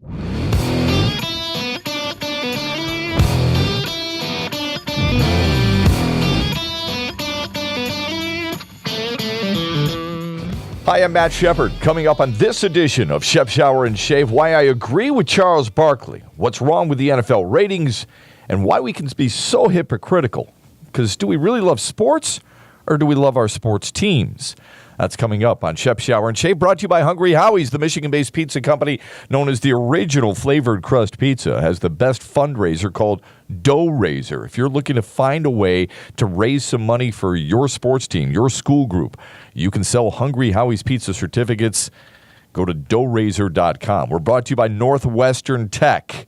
Hi, I'm Matt Shepard. Coming up on this edition of Shep Shower and Shave, why I agree with Charles Barkley, what's wrong with the NFL ratings, and why we can be so hypocritical. Because do we really love sports, or do we love our sports teams? That's coming up on Shep Shower and Shave, brought to you by Hungry Howie's, the Michigan-based pizza company known as the original flavored crust pizza, has the best fundraiser called Dough Raiser. If you're looking to find a way to raise some money for your sports team, your school group, you can sell Hungry Howie's pizza certificates. Go to doughraiser.com. We're brought to you by Northwestern Tech.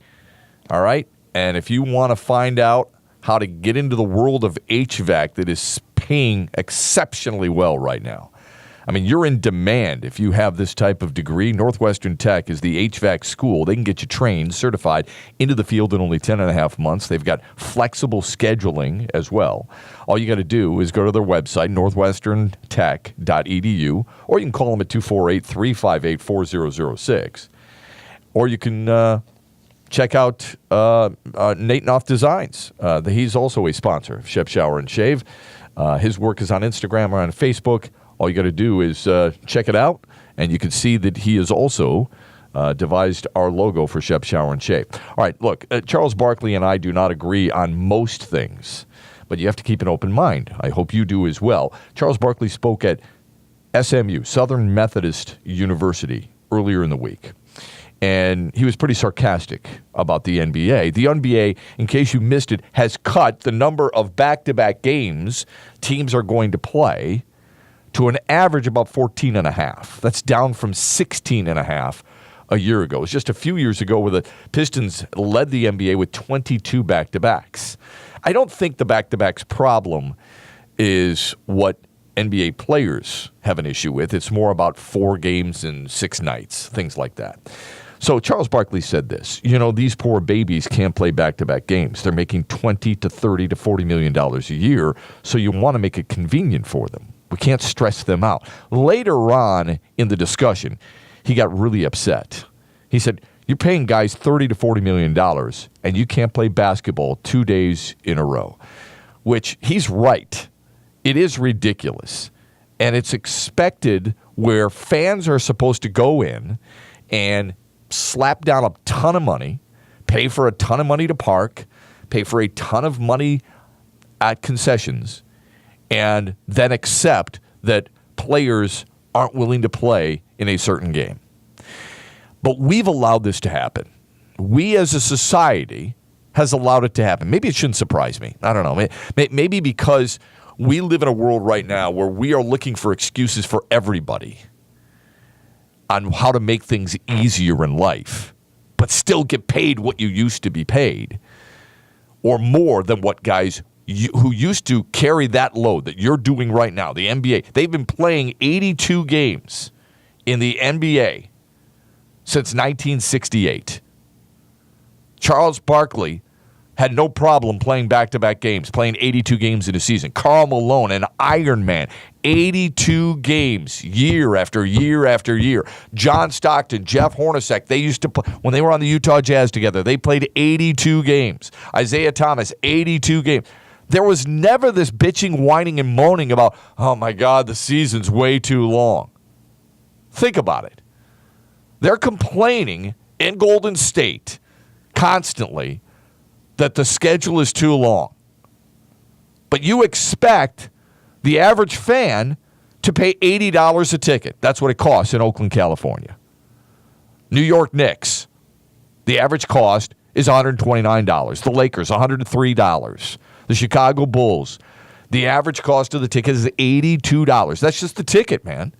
All right? And if you want to find out how to get into the world of HVAC that is paying exceptionally well right now, I mean, you're in demand if you have this type of degree. Northwestern Tech is the HVAC school. They can get you trained, certified, into the field in only 10 and a half months. They've got flexible scheduling as well. All you got to do is go to their website, northwesterntech.edu, or you can call them at 248-358-4006. Or you can check out Nate Knopf Designs. He's also a sponsor of Shep Shower and Shave. His work is on Instagram or on Facebook. All you got to do is check it out, and you can see that he has also devised our logo for Shep Shower and Shave. All right, look, Charles Barkley and I do not agree on most things, but you have to keep an open mind. I hope you do as well. Charles Barkley spoke at SMU, Southern Methodist University, earlier in the week, and he was pretty sarcastic about the NBA. The NBA, in case you missed it, has cut the number of back-to-back games teams are going to play to an average about 14 and a half. That's down from 16 and a half a year ago. It was just a few years ago where the Pistons led the NBA with 22 back-to-backs. I don't think the back-to-backs problem is what NBA players have an issue with. It's more about 4 games in 6 nights, things like that. So Charles Barkley said this, these poor babies can't play back-to-back games. They're making $20 to $30 to $40 million a year, so you want to make it convenient for them. We can't stress them out. Later on in the discussion, he got really upset. He said, you're paying guys $30 to $40 million, and you can't play basketball 2 days in a row, which he's right. It is ridiculous, and it's expected where fans are supposed to go in and slap down a ton of money, pay for a ton of money to park, pay for a ton of money at concessions, and then accept that players aren't willing to play in a certain game. But we've allowed this to happen. We as a society has allowed it to happen. Maybe it shouldn't surprise me. I don't know. Maybe because we live in a world right now where we are looking for excuses for everybody on how to make things easier in life, but still get paid what you used to be paid, or more than what guys who used to carry that load that you're doing right now, the NBA. They've been playing 82 games in the NBA since 1968. Charles Barkley had no problem playing back-to-back games, playing 82 games in a season. Karl Malone, an Iron Man, 82 games year after year after year. John Stockton, Jeff Hornacek, they used to play, when they were on the Utah Jazz together, they played 82 games. Isaiah Thomas, 82 games. There was never this bitching, whining, and moaning about, oh my God, the season's way too long. Think about it. They're complaining in Golden State constantly that the schedule is too long. But you expect the average fan to pay $80 a ticket. That's what it costs in Oakland, California. New York Knicks, the average cost is $129. The Lakers, $103. The Chicago Bulls, the average cost of the ticket is $82. That's just the ticket, man.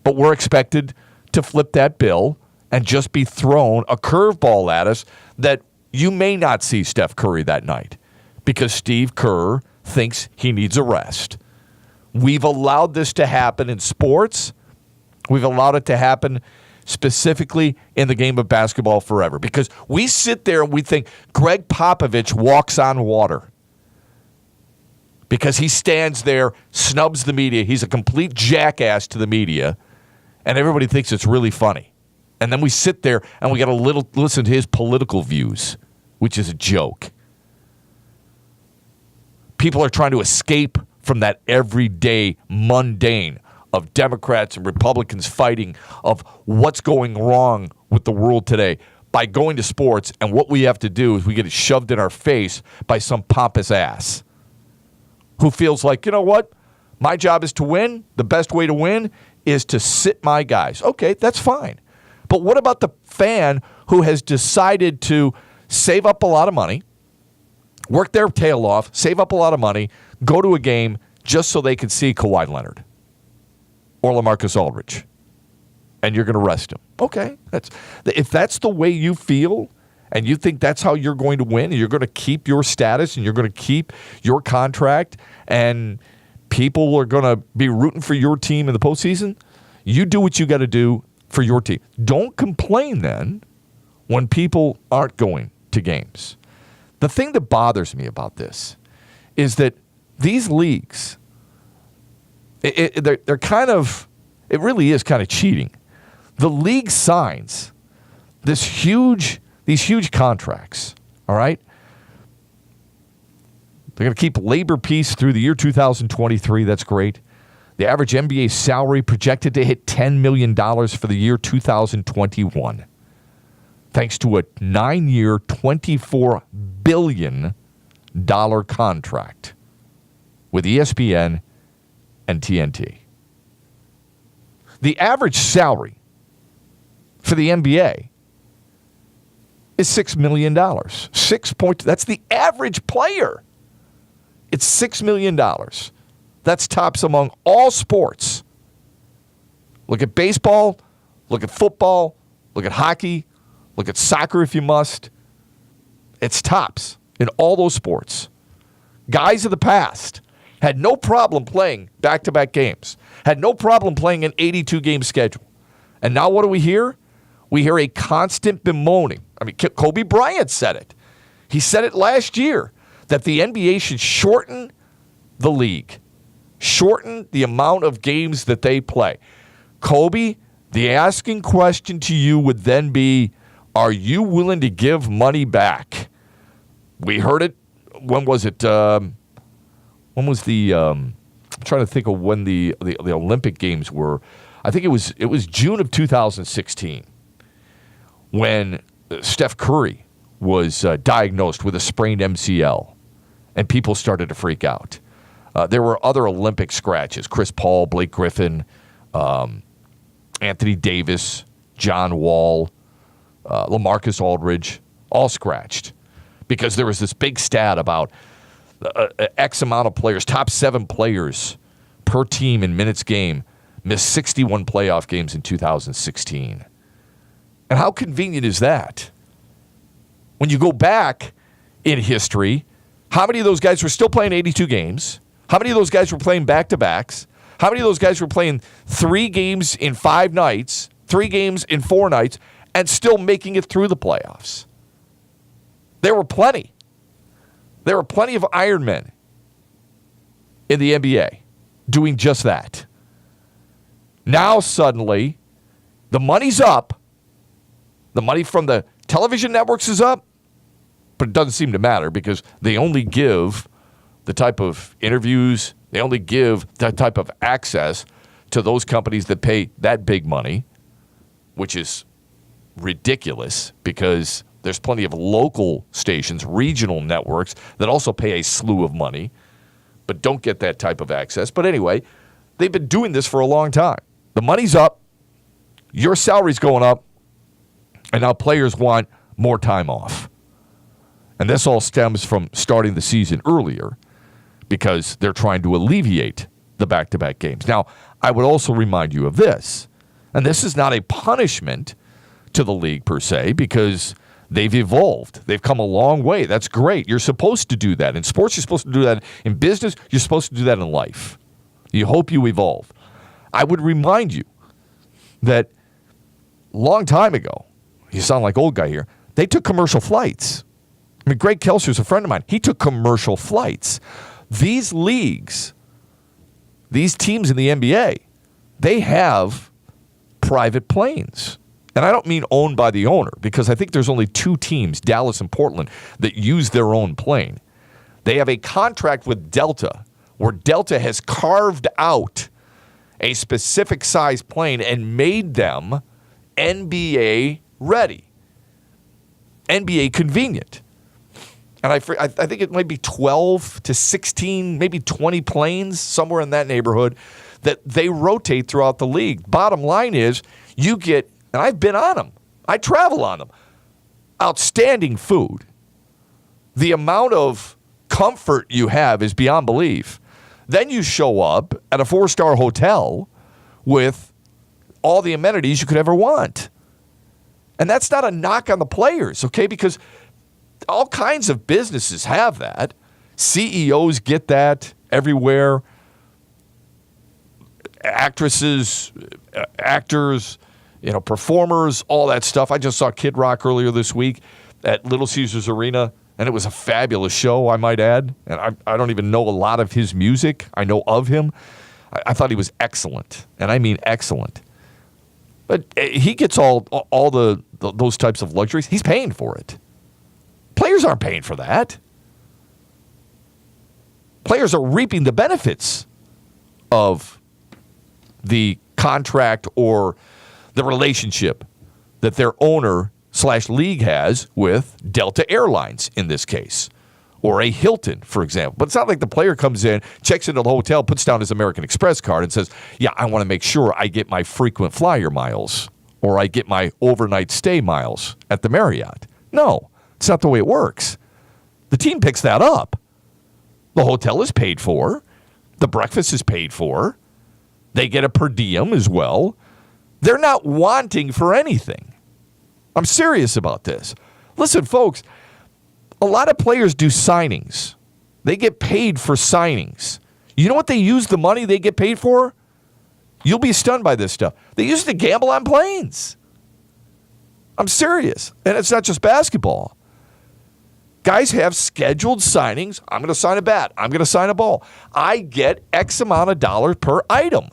But we're expected to flip that bill and just be thrown a curveball at us that you may not see Steph Curry that night because Steve Kerr thinks he needs a rest. We've allowed this to happen in sports. We've allowed it to happen specifically in the game of basketball forever because we sit there and we think Greg Popovich walks on water because he stands there, snubs the media. He's a complete jackass to the media, and everybody thinks it's really funny. And then we sit there and we got to listen to his political views, which is a joke. People are trying to escape from that everyday mundane of Democrats and Republicans fighting, of what's going wrong with the world today, by going to sports, and what we have to do is we get it shoved in our face by some pompous ass who feels like, you know what, my job is to win. The best way to win is to sit my guys. Okay, that's fine. But what about the fan who has decided to save up a lot of money, work their tail off, save up a lot of money, go to a game just so they can see Kawhi Leonard or LaMarcus Aldridge, and you're going to rest him? Okay, if that's the way you feel and you think that's how you're going to win, and you're going to keep your status and you're going to keep your contract, and people are going to be rooting for your team in the postseason, you do what you got to do for your team. Don't complain then when people aren't going to games. The thing that bothers me about this is that these leagues, they're kind of, it really is kind of cheating. The league signs these huge contracts, all right? They're going to keep labor peace through the year 2023. That's great. The average NBA salary projected to hit $10 million for the year 2021, thanks to a 9-year, $24 billion contract with ESPN and TNT. The average salary for the NBA is $6 million. That's the average player. It's $6 million. That's tops among all sports. Look at baseball, look at football, look at hockey, look at soccer if you must. It's tops in all those sports. Guys of the past had no problem playing back-to-back games, had no problem playing an 82-game schedule. And now what do we hear? We hear a constant bemoaning. I mean, Kobe Bryant said it. He said it last year, that the NBA should shorten the league, shorten the amount of games that they play. Kobe, the asking question to you would then be, are you willing to give money back? We heard it. When was it? When was the? I'm trying to think of when the Olympic Games were. I think it was June of 2016 when Steph Curry was diagnosed with a sprained MCL, and people started to freak out. There were other Olympic scratches: Chris Paul, Blake Griffin, Anthony Davis, John Wall, LaMarcus Aldridge, all scratched because there was this big stat about X amount of players, top 7 players per team in minutes game, missed 61 playoff games in 2016. And how convenient is that? When you go back in history, how many of those guys were still playing 82 games? How many of those guys were playing back-to-backs? How many of those guys were playing 3 games in 5 nights, 3 games in 4 nights, and still making it through the playoffs? There were plenty. There were plenty of Ironmen in the NBA doing just that. Now suddenly, the money's up. The money from the television networks is up, but it doesn't seem to matter because they only give the type of interviews, they only give that type of access to those companies that pay that big money, which is ridiculous because there's plenty of local stations, regional networks that also pay a slew of money, but don't get that type of access. But anyway, they've been doing this for a long time. The money's up, your salary's going up, and now players want more time off. And this all stems from starting the season earlier because they're trying to alleviate the back-to-back games. Now, I would also remind you of this, and this is not a punishment to the league per se because they've evolved. They've come a long way. That's great. You're supposed to do that. In sports, you're supposed to do that. In business, you're supposed to do that in life. You hope you evolve. I would remind you that a long time ago, you sound like old guy here, they took commercial flights. I mean, Greg Kelser's a friend of mine. He took commercial flights. These leagues, these teams in the NBA, they have private planes. And I don't mean owned by the owner, because I think there's only two teams, Dallas and Portland, that use their own plane. They have a contract with Delta, where Delta has carved out a specific size plane and made them NBA ready, NBA convenient. And I think it might be 12 to 16, maybe 20 planes, somewhere in that neighborhood, that they rotate throughout the league. Bottom line is, you get, and I've been on them, I travel on them, outstanding food. The amount of comfort you have is beyond belief. Then you show up at a 4-star hotel with all the amenities you could ever want. And that's not a knock on the players, okay? Because all kinds of businesses have that. CEOs get that everywhere. Actresses, actors, performers, all that stuff. I just saw Kid Rock earlier this week at Little Caesars Arena, and it was a fabulous show, I might add. And I don't even know a lot of his music. I know of him. I thought he was excellent, and I mean excellent. But he gets all those types of luxuries. He's paying for it. Players aren't paying for that. Players are reaping the benefits of the contract or the relationship that their owner/league has with Delta Airlines in this case, or a Hilton, for example. But it's not like the player comes in, checks into the hotel, puts down his American Express card and says, yeah, I want to make sure I get my frequent flyer miles or I get my overnight stay miles at the Marriott. No, it's not the way it works. The team picks that up. The hotel is paid for. The breakfast is paid for. They get a per diem as well. They're not wanting for anything. I'm serious about this. Listen, folks, a lot of players do signings. They get paid for signings. You know what they use the money they get paid for? You'll be stunned by this stuff. They use it to gamble on planes. I'm serious. And it's not just basketball. Guys have scheduled signings. I'm going to sign a bat. I'm going to sign a ball. I get X amount of dollars per item.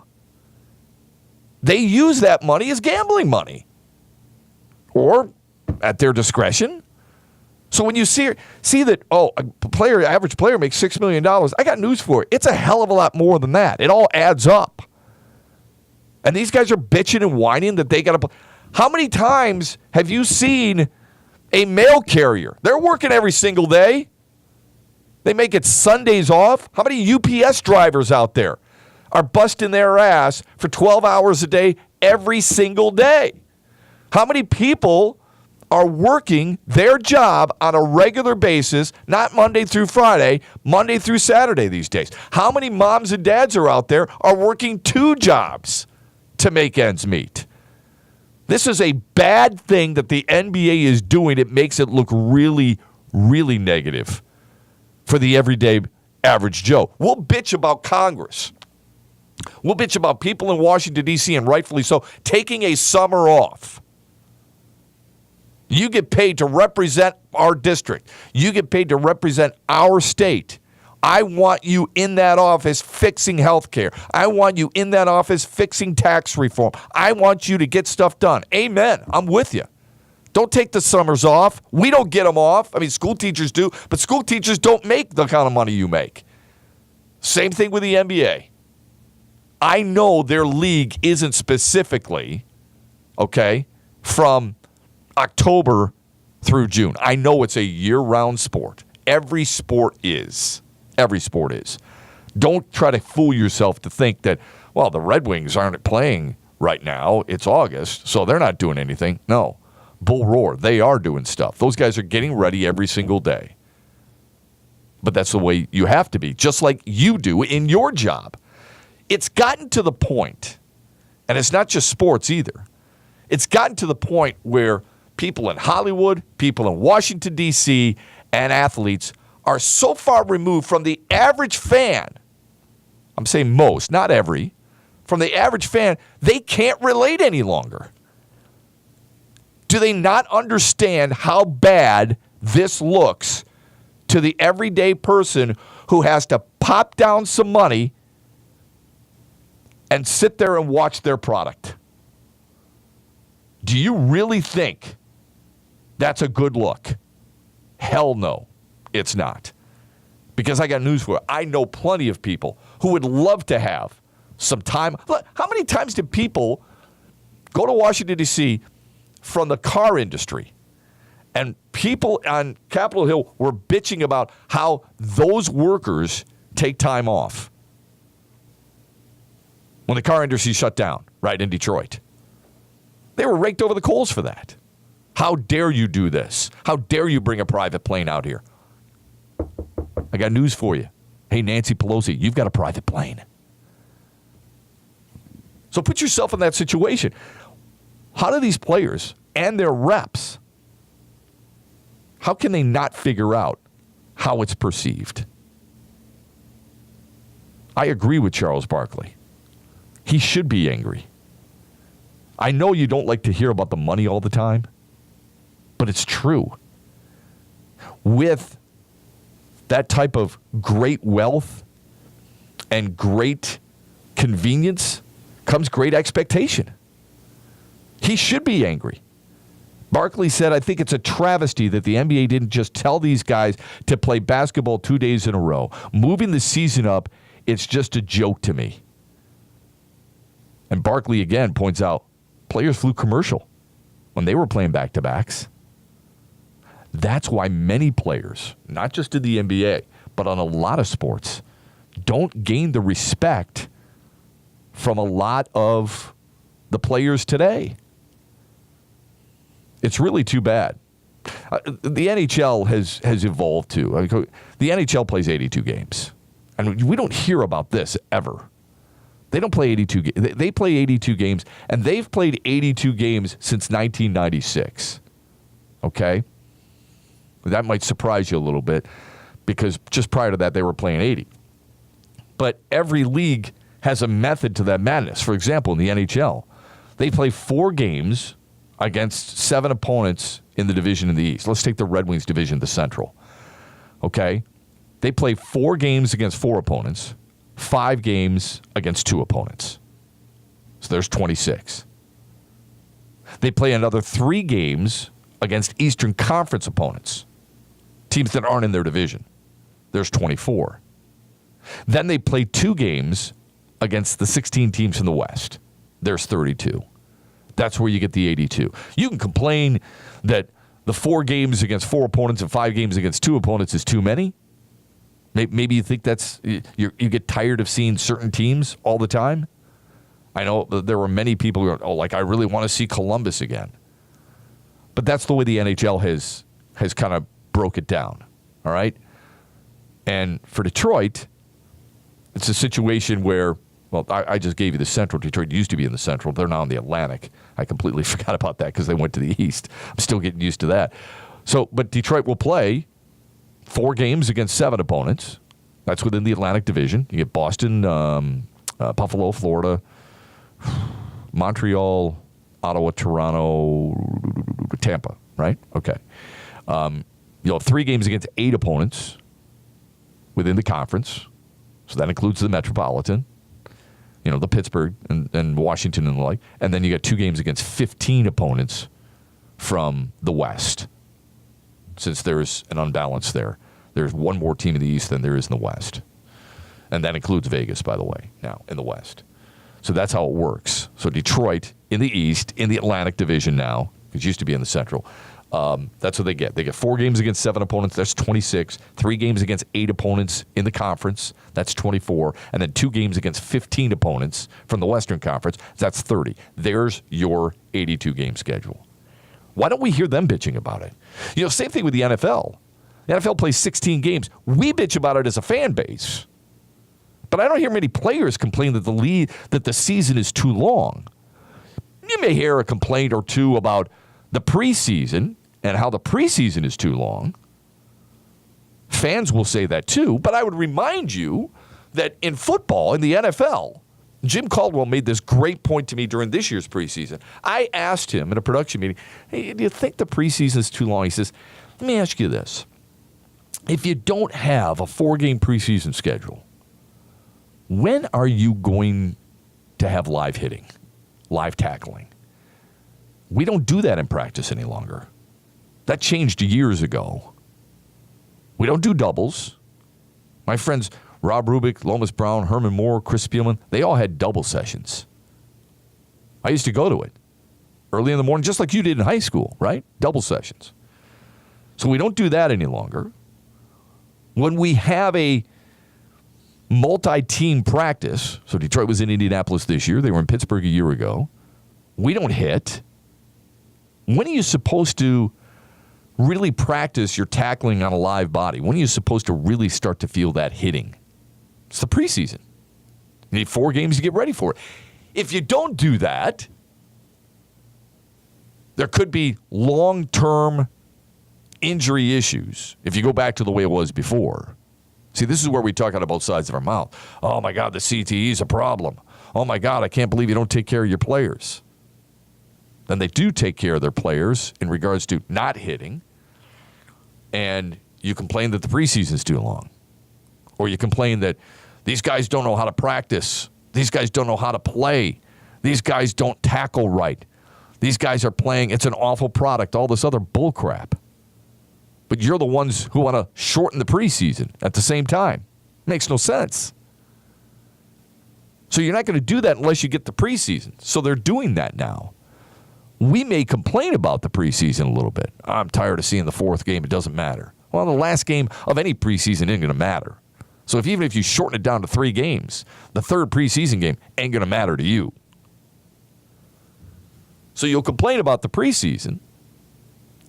They use that money as gambling money, or at their discretion. So when you see that, average player makes $6 million, I got news for you. It's a hell of a lot more than that. It all adds up. And these guys are bitching and whining that they got to. How many times have you seen a mail carrier? They're working every single day. They make it Sundays off. How many UPS drivers out there are busting their ass for 12 hours a day every single day? How many people are working their job on a regular basis, not Monday through Friday, Monday through Saturday these days? How many moms and dads are out there are working 2 jobs to make ends meet? This is a bad thing that the NBA is doing. It makes it look really, really negative for the everyday average Joe. We'll bitch about Congress. We'll bitch about people in Washington, D.C., and rightfully so, taking a summer off. You get paid to represent our district. You get paid to represent our state. I want you in that office fixing health care. I want you in that office fixing tax reform. I want you to get stuff done. Amen. I'm with you. Don't take the summers off. We don't get them off. I mean, school teachers do, but school teachers don't make the kind of money you make. Same thing with the NBA. I know their league isn't specifically, from October through June. I know it's a year-round sport. Every sport is. Every sport is. Don't try to fool yourself to think that, the Red Wings aren't playing right now. It's August, so they're not doing anything. No. Bull roar. They are doing stuff. Those guys are getting ready every single day. But that's the way you have to be, just like you do in your job. It's gotten to the point, and it's not just sports either. It's gotten to the point where people in Hollywood, people in Washington, D.C., and athletes are so far removed from the average fan. I'm saying most, not every. From the average fan, they can't relate any longer. Do they not understand how bad this looks to the everyday person who has to pop down some money and sit there and watch their product? Do you really think that's a good look? Hell no, it's not. Because I got news for you. I know plenty of people who would love to have some time. Look, how many times did people go to Washington, D.C. from the car industry? And people on Capitol Hill were bitching about how those workers take time off when the car industry shut down, right, in Detroit. They were raked over the coals for that. How dare you do this? How dare you bring a private plane out here? I got news for you. Hey, Nancy Pelosi, you've got a private plane. So put yourself in that situation. How do these players and their reps, how can they not figure out how it's perceived? I agree with Charles Barkley. He should be angry. I know you don't like to hear about the money all the time, but it's true. With that type of great wealth and great convenience comes great expectation. He should be angry. Barkley said, I think it's a travesty that the NBA didn't just tell these guys to play basketball 2 days in a row. Moving the season up, it's just a joke to me. And Barkley again points out, players flew commercial when they were playing back-to-backs. That's why many players, not just in the NBA, but on a lot of sports, don't gain the respect from a lot of the players today. It's really too bad. The NHL has evolved too. The NHL plays 82 games. And we don't hear about this ever. They don't play 82 games. They play 82 games, and they've played 82 games since 1996. Okay? That might surprise you a little bit because just prior to that, they were playing 80. But every league has a method to that madness. For example, in the NHL, they play 4 games against 7 opponents in the division in the East. Let's take the Red Wings division, the Central. Okay? They play 4 games against 4 opponents, 5 games against 2 opponents. So there's 26. They play another 3 games against Eastern Conference opponents, teams that aren't in their division. There's 24. Then they play 2 games against the 16 teams in the West. There's 32. That's where you get the 82. You can complain that the 4 games against 4 opponents and 5 games against 2 opponents is too many. Maybe you think you get tired of seeing certain teams all the time. I know there were many people who are, I really want to see Columbus again. But that's the way the NHL has kind of broke it down, all right? And for Detroit, it's a situation where, well, I just gave you the Central. Detroit used to be in the Central. They're now in the Atlantic. I completely forgot about that because they went to the East. I'm still getting used to that. But Detroit will play 4 games against 7 opponents. That's within the Atlantic Division. You get Boston, Buffalo, Florida, Montreal, Ottawa, Toronto, Tampa, right? Okay. You'll have 3 games against 8 opponents within the conference. So that includes the Metropolitan, the Pittsburgh and Washington and the like. And then you got 2 games against 15 opponents from the West. Since there's an unbalance there. There's 1 more team in the East than there is in the West. And that includes Vegas, by the way, now in the West. So that's how it works. So Detroit in the East, in the Atlantic Division now, because it used to be in the Central, that's what they get. They get 4 games against 7 opponents, that's 26. 3 games against 8 opponents in the conference, that's 24. And then 2 games against 15 opponents from the Western Conference, that's 30. There's your 82-game schedule. Why don't we hear them bitching about it? Same thing with the NFL. The NFL plays 16 games. We bitch about it as a fan base. But I don't hear many players complain that the season is too long. You may hear a complaint or two about the preseason and how the preseason is too long. Fans will say that too, but I would remind you that in football, in the NFL, Jim Caldwell made this great point to me during this year's preseason. I asked him in a production meeting, hey, do you think the preseason is too long? He says, let me ask you this. If you don't have a 4-game preseason schedule, when are you going to have live hitting, live tackling? We don't do that in practice any longer. That changed years ago. We don't do doubles. My friends Rob Rubik, Lomas Brown, Herman Moore, Chris Spielman, they all had double sessions. I used to go to it early in the morning, just like you did in high school, right? Double sessions. So we don't do that any longer. When we have a multi-team practice, so Detroit was in Indianapolis this year, they were in Pittsburgh a year ago, we don't hit. When are you supposed to really practice your tackling on a live body? When are you supposed to really start to feel that hitting? It's the preseason. You need 4 games to get ready for it. If you don't do that, there could be long-term injury issues if you go back to the way it was before. See, this is where we talk out of both sides of our mouth. Oh, my God, the CTE is a problem. Oh, my God, I can't believe you don't take care of your players. Then they do take care of their players in regards to not hitting, and you complain that the preseason is too long. Or you complain that these guys don't know how to practice. These guys don't know how to play. These guys don't tackle right. These guys are playing, it's an awful product, all this other bull crap. But you're the ones who want to shorten the preseason at the same time. Makes no sense. So you're not going to do that unless you get the preseason. So they're doing that now. We may complain about the preseason a little bit. I'm tired of seeing the 4th game. It doesn't matter. Well, the last game of any preseason ain't going to matter. So even if you shorten it down to 3 games, the 3rd preseason game ain't going to matter to you. So you'll complain about the preseason,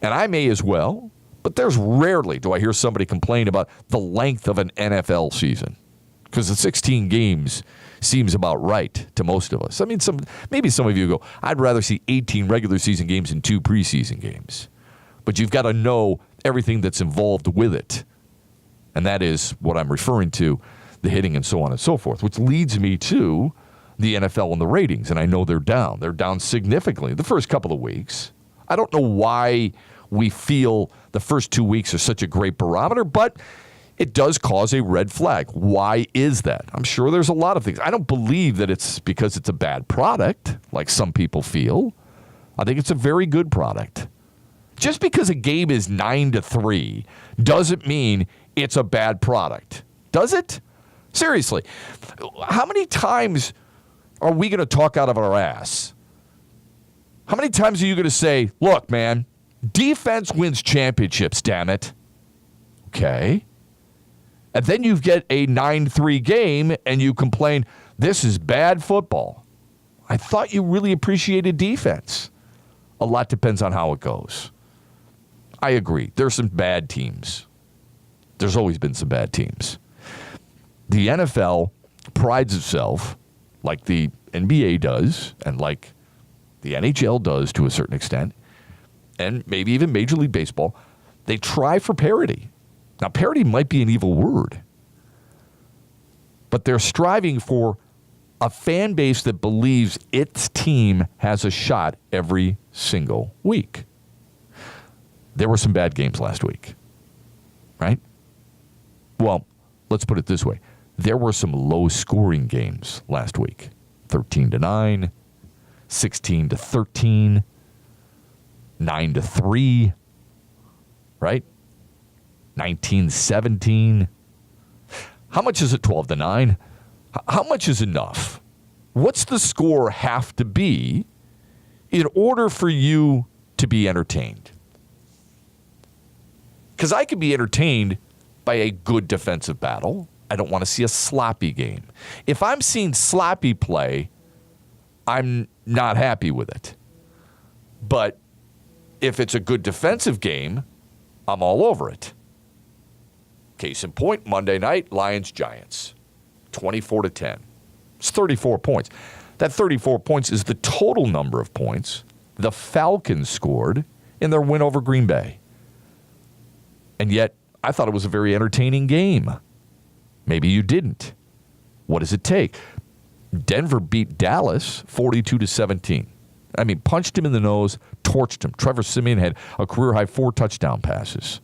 and I may as well, but there's rarely do I hear somebody complain about the length of an NFL season, because the 16 games seems about right to most of us. I mean, maybe some of you go, I'd rather see 18 regular season games than 2 preseason games. But you've got to know everything that's involved with it. And that is what I'm referring to, the hitting and so on and so forth, which leads me to the NFL and the ratings. And I know they're down. They're down significantly the first couple of weeks. I don't know why we feel the first 2 weeks are such a great barometer, but it does cause a red flag. Why is that? I'm sure there's a lot of things. I don't believe that it's because it's a bad product, like some people feel. I think it's a very good product. Just because a game is 9-3 doesn't mean it's a bad product. Does it? Seriously. How many times are we going to talk out of our ass? How many times are you going to say, look, man, defense wins championships, damn it. Okay. And then you get a 9-3 game and you complain, this is bad football. I thought you really appreciated defense. A lot depends on how it goes. I agree. There's some bad teams. There's always been some bad teams. The NFL prides itself, like the NBA does, and like the NHL does to a certain extent, and maybe even Major League Baseball, they try for parity. Now, parity might be an evil word, but they're striving for a fan base that believes its team has a shot every single week. There were some bad games last week, right? Well, let's put it this way. There were some low-scoring games last week. 13-9, 16-13, 9-3, right? 19-17. How much is it 12-9? How much is enough? What's the score have to be in order for you to be entertained? Because I can be entertained by a good defensive battle. I don't want to see a sloppy game. If I'm seeing sloppy play, I'm not happy with it. But if it's a good defensive game, I'm all over it. Case in point, Monday night, Lions-Giants, 24-10. It's 34 points. That 34 points is the total number of points the Falcons scored in their win over Green Bay. And yet, I thought it was a very entertaining game. Maybe you didn't. What does it take? Denver beat Dallas 42-17. I mean, punched him in the nose, torched him. Trevor Siemian had a career-high 4 touchdown passes.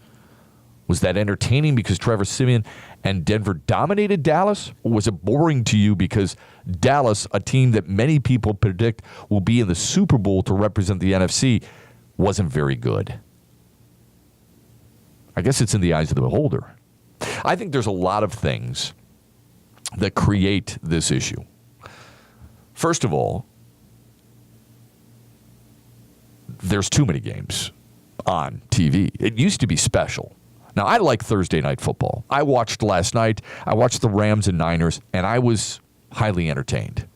Was that entertaining because Trevor Siemian and Denver dominated Dallas? Or was it boring to you because Dallas, a team that many people predict will be in the Super Bowl to represent the NFC, wasn't very good? I guess it's in the eyes of the beholder. I think there's a lot of things that create this issue. First of all, there's too many games on TV. It used to be special. Now, I like Thursday night football. I watched last night. I watched the Rams and Niners, and I was highly entertained.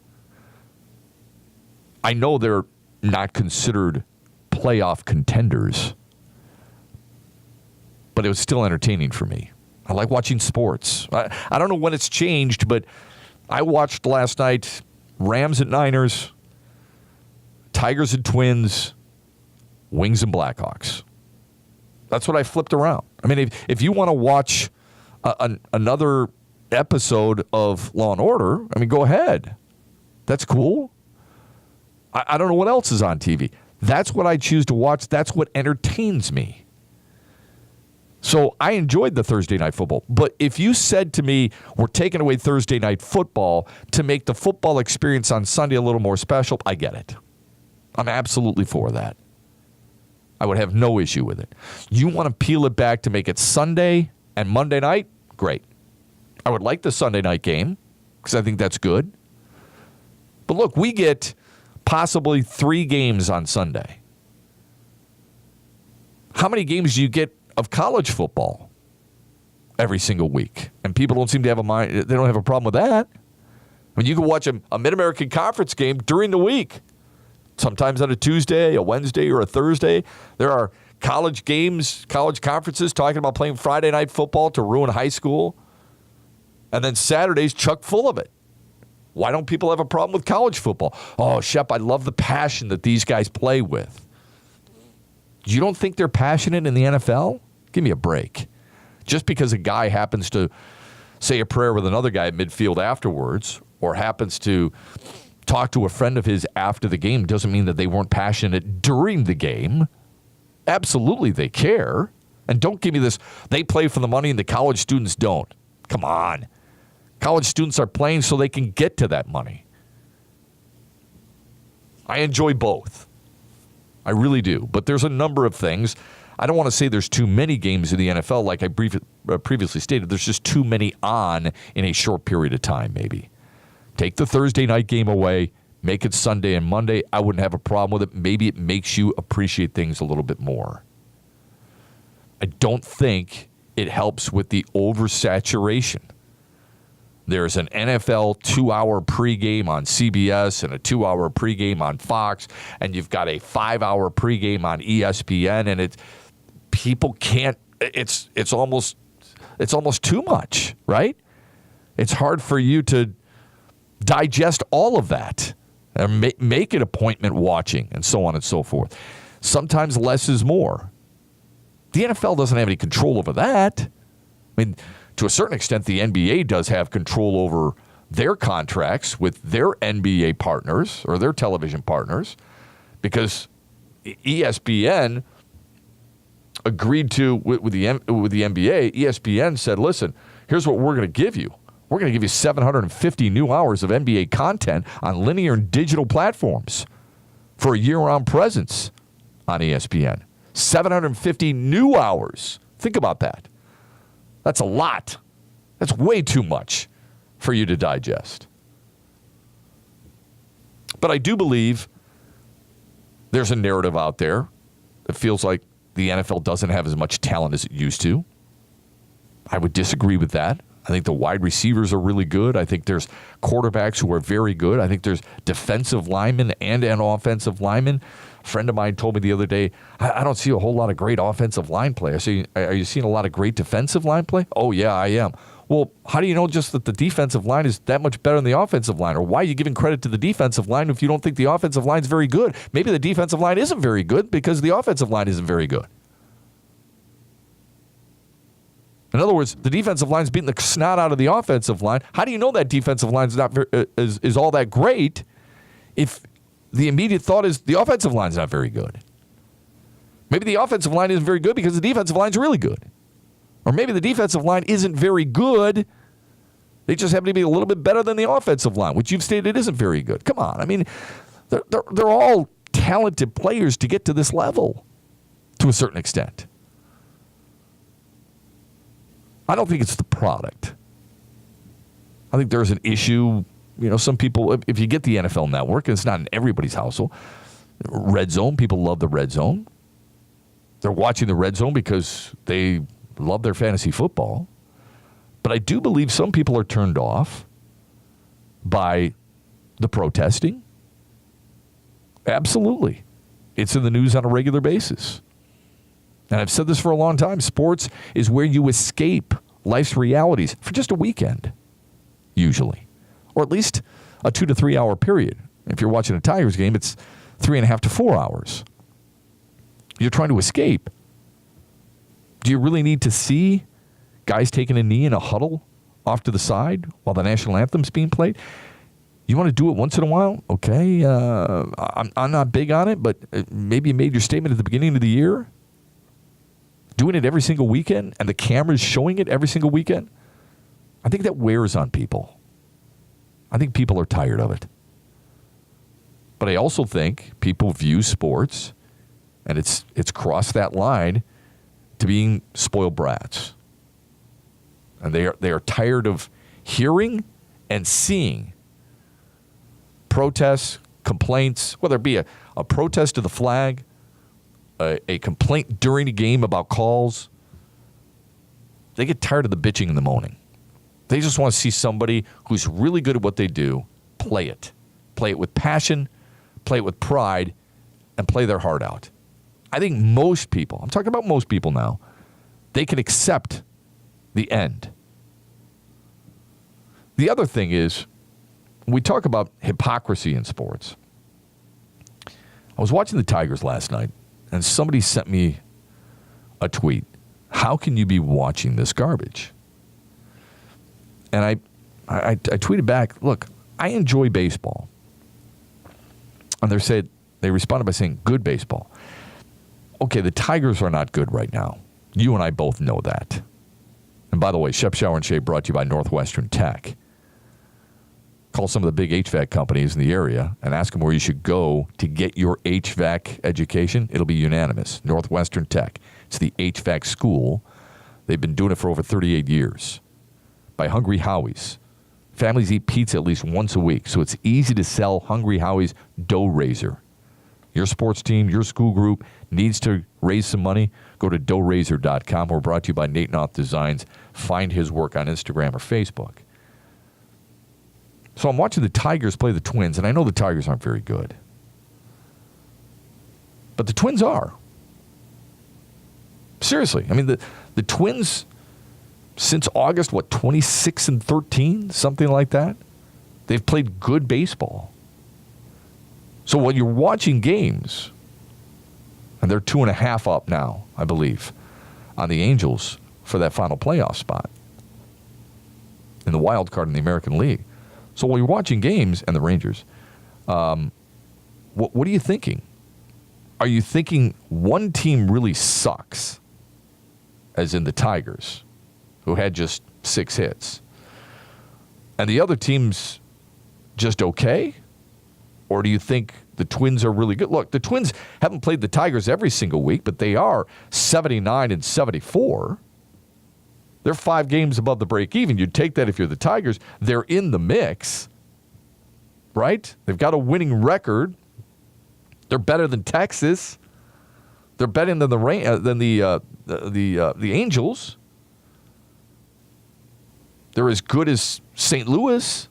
I know they're not considered playoff contenders, but it was still entertaining for me. I like watching sports. I don't know when it's changed, but I watched last night Rams and Niners, Tigers and Twins, Wings and Blackhawks. That's what I flipped around. I mean, if you want to watch another episode of Law & Order, I mean, go ahead. That's cool. I don't know what else is on TV. That's what I choose to watch. That's what entertains me. So I enjoyed the Thursday night football. But if you said to me, we're taking away Thursday night football to make the football experience on Sunday a little more special, I get it. I'm absolutely for that. I would have no issue with it. You want to peel it back to make it Sunday and Monday night? Great. I would like the Sunday night game because I think that's good. But look, we get possibly 3 games on Sunday. How many games do you get of college football every single week? And people don't seem to have a mind. They don't have a problem with that. I mean, you can watch a Mid-American Conference game during the week. Sometimes on a Tuesday, a Wednesday, or a Thursday. There are college games, college conferences talking about playing Friday night football to ruin high school. And then Saturday's chock full of it. Why don't people have a problem with college football? Oh, Shep, I love the passion that these guys play with. You don't think they're passionate in the NFL? Give me a break. Just because a guy happens to say a prayer with another guy at midfield afterwards, or happens to talk to a friend of his after the game, doesn't mean that they weren't passionate during the game. Absolutely, they care. And don't give me this, they play for the money and the college students don't. Come on. College students are playing so they can get to that money. I enjoy both. I really do. But there's a number of things. I don't want to say there's too many games in the NFL like I previously stated. There's just too many on in a short period of time, maybe. Take the Thursday night game away, make it Sunday and Monday. I wouldn't have a problem with it. Maybe it makes you appreciate things a little bit more. I don't think it helps with the oversaturation. There's an NFL 2-hour pregame on CBS and a 2-hour pregame on Fox, and you've got a 5-hour pregame on ESPN, and people can't. It's almost too much, right? It's hard for you to digest all of that and make it appointment watching and so on and so forth. Sometimes less is more. The NFL doesn't have any control over that. I mean, to a certain extent, the NBA does have control over their contracts with their NBA partners or their television partners, because ESPN agreed to with the NBA. ESPN said, listen, here's what we're going to give you. We're going to give you 750 new hours of NBA content on linear and digital platforms for a year-round presence on ESPN. 750 new hours. Think about that. That's a lot. That's way too much for you to digest. But I do believe there's a narrative out there that feels like the NFL doesn't have as much talent as it used to. I would disagree with that. I think the wide receivers are really good. I think there's quarterbacks who are very good. I think there's defensive linemen and an offensive lineman. A friend of mine told me the other day, I don't see a whole lot of great offensive line play. I say, are you seeing a lot of great defensive line play? Oh, yeah, I am. Well, how do you know just that the defensive line is that much better than the offensive line? Or why are you giving credit to the defensive line if you don't think the offensive line is very good? Maybe the defensive line isn't very good because the offensive line isn't very good. In other words, the defensive line's beating the snot out of the offensive line. How do you know that defensive line's not is all that great if the immediate thought is the offensive line's not very good? Maybe the offensive line isn't very good because the defensive line's really good. Or maybe the defensive line isn't very good. They just happen to be a little bit better than the offensive line, which you've stated isn't very good. Come on. I mean, they're all talented players to get to this level to a certain extent. I don't think it's the product. I think there's an issue. You know, some people, if you get the NFL Network, and it's not in everybody's household, Red Zone, people love the Red Zone. They're watching the Red Zone because they love their fantasy football. But I do believe some people are turned off by the protesting. Absolutely. It's in the news on a regular basis. And I've said this for a long time. Sports is where you escape life's realities for just a weekend, usually. Or at least a 2 to 3 hour period. If you're watching a Tigers game, it's 3.5 to 4 hours. You're trying to escape. Do you really need to see guys taking a knee in a huddle off to the side while the national anthem's being played? You want to do it once in a while? Okay. I'm not big on it, but maybe you made your statement at the beginning of the year. Doing it every single weekend and the camera's showing it every single weekend, I think that wears on people. I think people are tired of it. But I also think people view sports, and it's crossed that line to being spoiled brats. And they are tired of hearing and seeing protests, complaints, whether it be a protest to the flag, a complaint during a game about calls. They get tired of the bitching and the moaning. They just want to see somebody who's really good at what they do play it. Play it with passion, play it with pride, and play their heart out. I think most people, I'm talking about most people now, they can accept the end. The other thing is, we talk about hypocrisy in sports. I was watching the Tigers last night, and somebody sent me a tweet. How can you be watching this garbage? And I tweeted back, look, I enjoy baseball. And they responded by saying, good baseball. Okay, the Tigers are not good right now. You and I both know that. And by the way, Shep, Shower, and Shave brought to you by Northwestern Tech. Call some of the big HVAC companies in the area and ask them where you should go to get your HVAC education. It'll be unanimous. Northwestern Tech. It's the HVAC school. They've been doing it for over 38 years. By Hungry Howie's. Families eat pizza at least once a week, so it's easy to sell Hungry Howie's dough raiser. Your sports team, your school group needs to raise some money, go to doughraiser.com. We're brought to you by Nate Knopf Designs. Find his work on Instagram or Facebook. So I'm watching the Tigers play the Twins, and I know the Tigers aren't very good. But the Twins are. Seriously. I mean, the Twins, since August, 26-13? Something like that? They've played good baseball. So when you're watching games, and they're 2.5 up now, I believe, on the Angels for that final playoff spot in the wild card in the American League. So while you're watching games, and the Rangers, what are you thinking? Are you thinking one team really sucks, as in the Tigers, who had just 6 hits, and the other team's just okay? Or do you think the Twins are really good? Look, the Twins haven't played the Tigers every single week, but they are 79-74. They're 5 games above the break even. You'd take that if you're the Tigers. They're in the mix, right? They've got a winning record. They're better than Texas. They're better than the Angels. They're as good as St. Louis.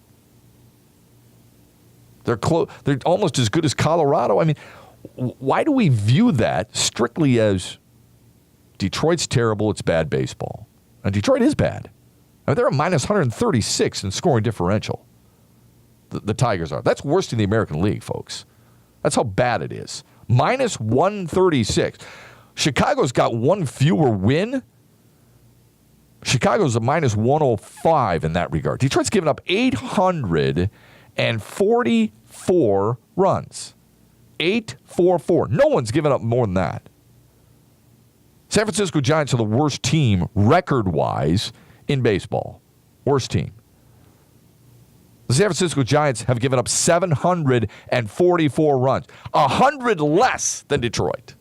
They're almost as good as Colorado. I mean, why do we view that strictly as Detroit's terrible, it's bad baseball? And Detroit is bad. I mean, they're a minus 136 in scoring differential. The Tigers are. That's worse than the American League, folks. That's how bad it is. Minus 136. Chicago's got one fewer win. Chicago's a minus 105 in that regard. Detroit's given up 844 runs. 844. No one's given up more than that. San Francisco Giants are the worst team record-wise in baseball. Worst team. The San Francisco Giants have given up 744 runs, 100 less than Detroit.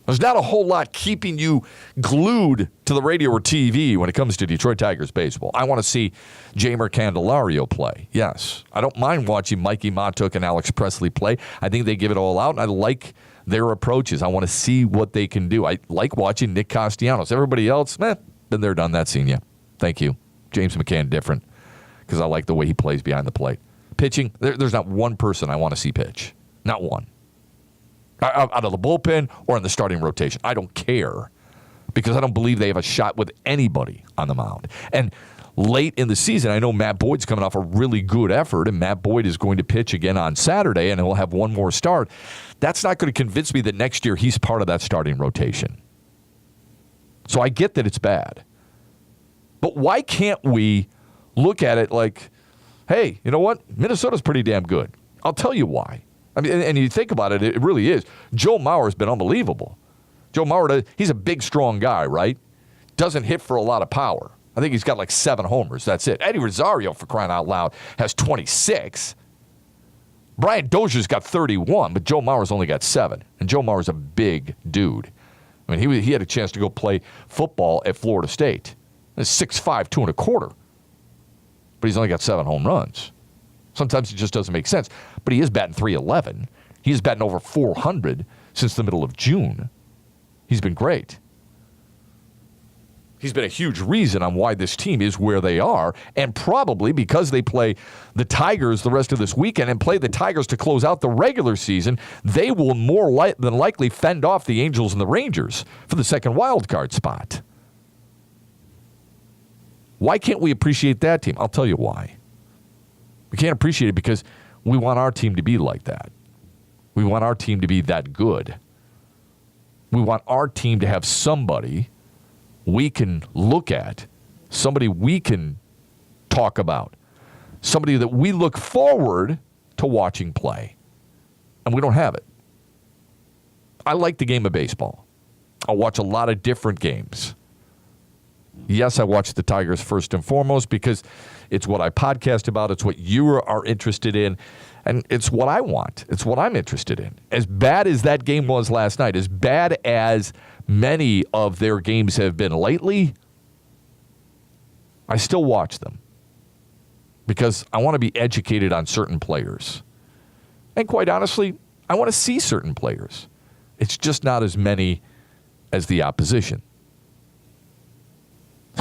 There's not a whole lot keeping you glued to the radio or TV when it comes to Detroit Tigers baseball. I want to see Jeimer Candelario play. Yes. I don't mind watching Mikey Montook and Alex Presley play. I think they give it all out, and I like their approaches. I want to see what they can do. I like watching Nick Castellanos. Everybody else, been there, done that, seen ya. Thank you. James McCann, different, because I like the way he plays behind the plate. Pitching, there's not one person I want to see pitch. Not one. Out of the bullpen or in the starting rotation. I don't care, because I don't believe they have a shot with anybody on the mound. And late in the season, I know Matt Boyd's coming off a really good effort, and Matt Boyd is going to pitch again on Saturday, and he'll have one more start. That's not going to convince me that next year he's part of that starting rotation. So I get that it's bad. But why can't we look at it like, hey, you know what? Minnesota's pretty damn good. I'll tell you why. I mean, and you think about it, it really is. Joe Mauer's been unbelievable. Joe Mauer, he's a big, strong guy, right? Doesn't hit for a lot of power. I think he's got like 7 homers. That's it. Eddie Rosario, for crying out loud, has 26. Brian Dozier's got 31, but Joe Mauer's only got 7. And Joe Mauer's a big dude. I mean, he had a chance to go play football at Florida State. He's 6'5", 2 1/4. But he's only got 7 home runs. Sometimes it just doesn't make sense. But he is batting .311. He is batting over .400 since the middle of June. He's been great. He's been a huge reason on why this team is where they are, and probably because they play the Tigers the rest of this weekend and play the Tigers to close out the regular season, they will more than likely fend off the Angels and the Rangers for the second wild card spot. Why can't we appreciate that team? I'll tell you why. We can't appreciate it because we want our team to be like that. We want our team to be that good. We want our team to have somebody we can look at, somebody we can talk about, somebody that we look forward to watching play. And we don't have it. I like the game of baseball. I watch a lot of different games. Yes, I watch the Tigers first and foremost because it's what I podcast about. It's what you are interested in. And it's what I want. It's what I'm interested in. As bad as that game was last night, as bad as many of their games have been lately, I still watch them because I want to be educated on certain players. And quite honestly, I want to see certain players. It's just not as many as the opposition.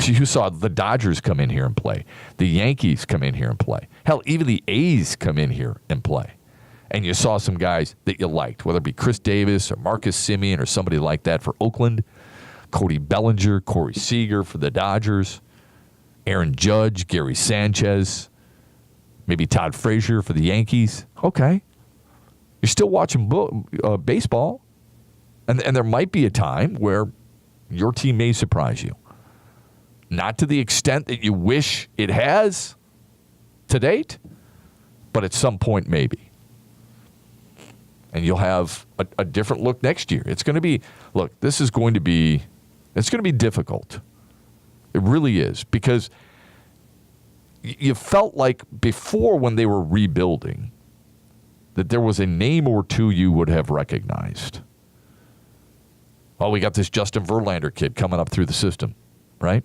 You saw the Dodgers come in here and play. The Yankees come in here and play. Hell, even the A's come in here and play. And you saw some guys that you liked, whether it be Chris Davis or Marcus Semien or somebody like that for Oakland, Cody Bellinger, Corey Seager for the Dodgers, Aaron Judge, Gary Sanchez, maybe Todd Frazier for the Yankees. Okay. You're still watching baseball, and there might be a time where your team may surprise you. Not to the extent that you wish it has to date, but at some point maybe. And you'll have a different look next year. It's going to be, look, it's going to be difficult. It really is, because you felt like before when they were rebuilding that there was a name or two you would have recognized. Oh, we got this Justin Verlander kid coming up through the system, right?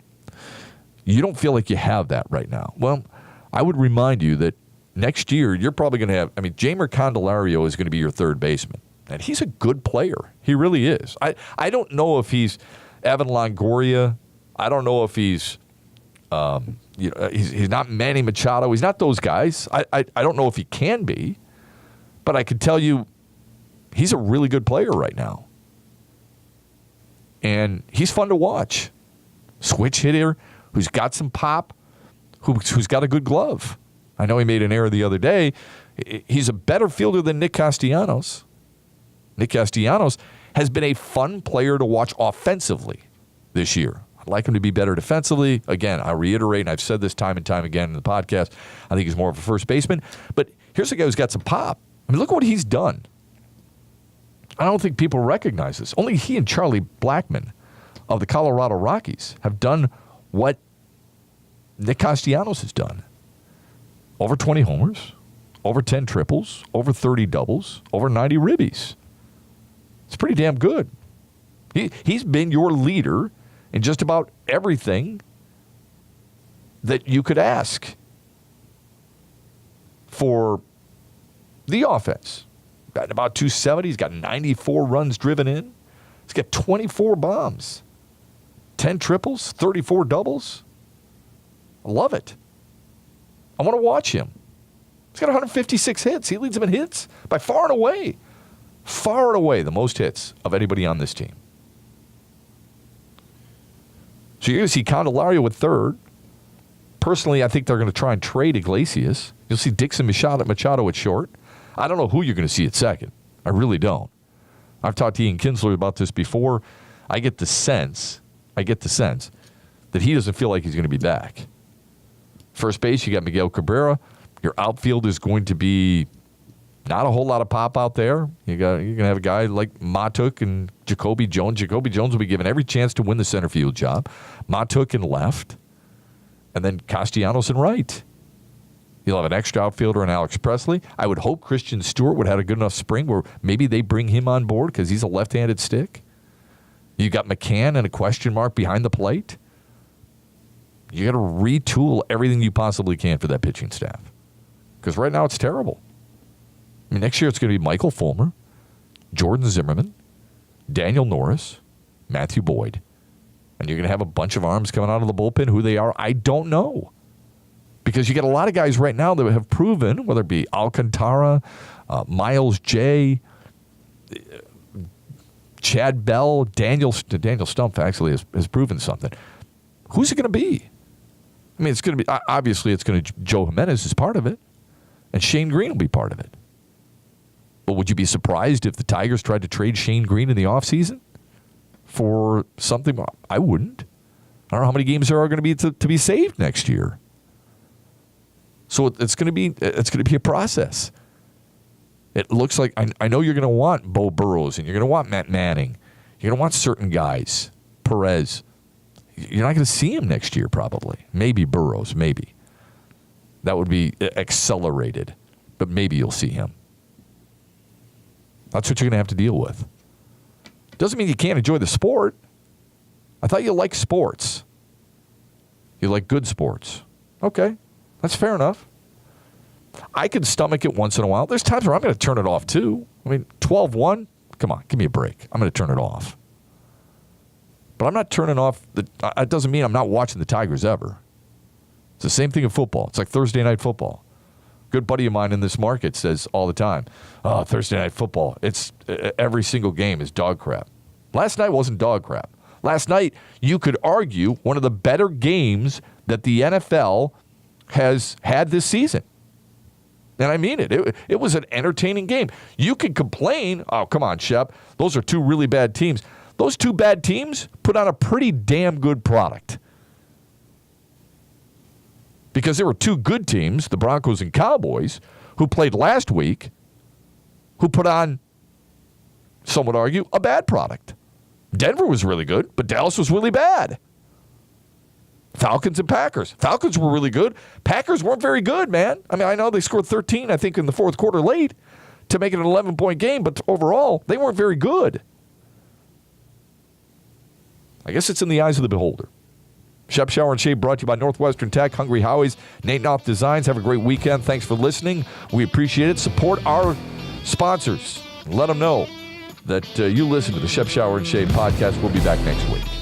You don't feel like you have that right now. Well, I would remind you that next year you're probably going to have, Jeimer Candelario is going to be your third baseman. And he's a good player. He really is. I don't know if he's Evan Longoria. I don't know if he's he's not Manny Machado. He's not those guys. I don't know if he can be. But I can tell you he's a really good player right now. And he's fun to watch. Switch hitter who's got some pop, who's got a good glove. I know he made an error the other day. He's a better fielder than Nick Castellanos. Nick Castellanos has been a fun player to watch offensively this year. I'd like him to be better defensively. Again, I reiterate, and I've said this time and time again in the podcast, I think he's more of a first baseman. But here's a guy who's got some pop. Look what he's done. I don't think people recognize this. Only he and Charlie Blackmon of the Colorado Rockies have done what Nick Castellanos has done. Over 20 homers, over 10 triples, over 30 doubles, over 90 ribbies. It's pretty damn good. He's been your leader in just about everything that you could ask for the offense. Got about 270. He's got 94 runs driven in. He's got 24 bombs, 10 triples, 34 doubles. I love it. I want to watch him. He's got 156 hits. He leads them in hits by far and away. Far and away the most hits of anybody on this team. So you're going to see Candelario at third. Personally, I think they're going to try and trade Iglesias. You'll see Dixon Machado at short. I don't know who you're going to see at second. I really don't. I've talked to Ian Kinsler about this before. I get the sense that he doesn't feel like he's going to be back. First base, you got Miguel Cabrera. Your outfield is going to be not a whole lot of pop out there. You're going to have a guy like Matuk and Jacoby Jones. Jacoby Jones will be given every chance to win the center field job. Matuk in left. And then Castellanos in right. You'll have an extra outfielder in Alex Presley. I would hope Christian Stewart would have a good enough spring where maybe they bring him on board because he's a left-handed stick. You got McCann and a question mark behind the plate. You got to retool everything you possibly can for that pitching staff. Because right now it's terrible. I mean, next year it's going to be Michael Fulmer, Jordan Zimmerman, Daniel Norris, Matthew Boyd. And you're going to have a bunch of arms coming out of the bullpen. Who they are, I don't know. Because you got a lot of guys right now that have proven, whether it be Alcantara, Miles J., Chad Bell, Daniel Stumpf actually has proven something. Who's it going to be? I mean, it's going to be, obviously it's going to, Joe Jimenez is part of it. And Shane Green will be part of it. But would you be surprised if the Tigers tried to trade Shane Green in the offseason for something? I wouldn't. I don't know how many games there are going to be to be saved next year. So it's going to be a process. It looks like I know you're going to want Bo Burrows and you're going to want Matt Manning. You're going to want certain guys. Perez. You're not going to see him next year probably. Maybe Burrows, maybe. That would be accelerated. But maybe you'll see him. That's what you're going to have to deal with. Doesn't mean you can't enjoy the sport. I thought you liked sports. You like good sports. Okay. That's fair enough. I can stomach it once in a while. There's times where I'm going to turn it off too. I mean, 12-1, come on, give me a break. I'm going to turn it off. But I'm not turning off. It doesn't mean I'm not watching the Tigers ever. It's the same thing in football. It's like Thursday night football. Good buddy of mine in this market says all the time, oh, Thursday night football, it's every single game is dog crap. Last night wasn't dog crap. Last night, you could argue one of the better games that the NFL has had this season. And I mean it. It was an entertaining game. You could complain, oh, come on, Shep, those are two really bad teams. Those two bad teams put on a pretty damn good product. Because there were two good teams, the Broncos and Cowboys, who played last week, who put on, some would argue, a bad product. Denver was really good, but Dallas was really bad. Falcons and Packers. Falcons were really good. Packers weren't very good, man. I mean, I know they scored 13, I think, in the fourth quarter late to make it an 11-point game, but overall, they weren't very good. I guess it's in the eyes of the beholder. Shep, Shower, and Shave brought to you by Northwestern Tech, Hungry Howie's, Nate Knopf Designs. Have a great weekend. Thanks for listening. We appreciate it. Support our sponsors. Let them know that you listen to the Shep, Shower, and Shave podcast. We'll be back next week.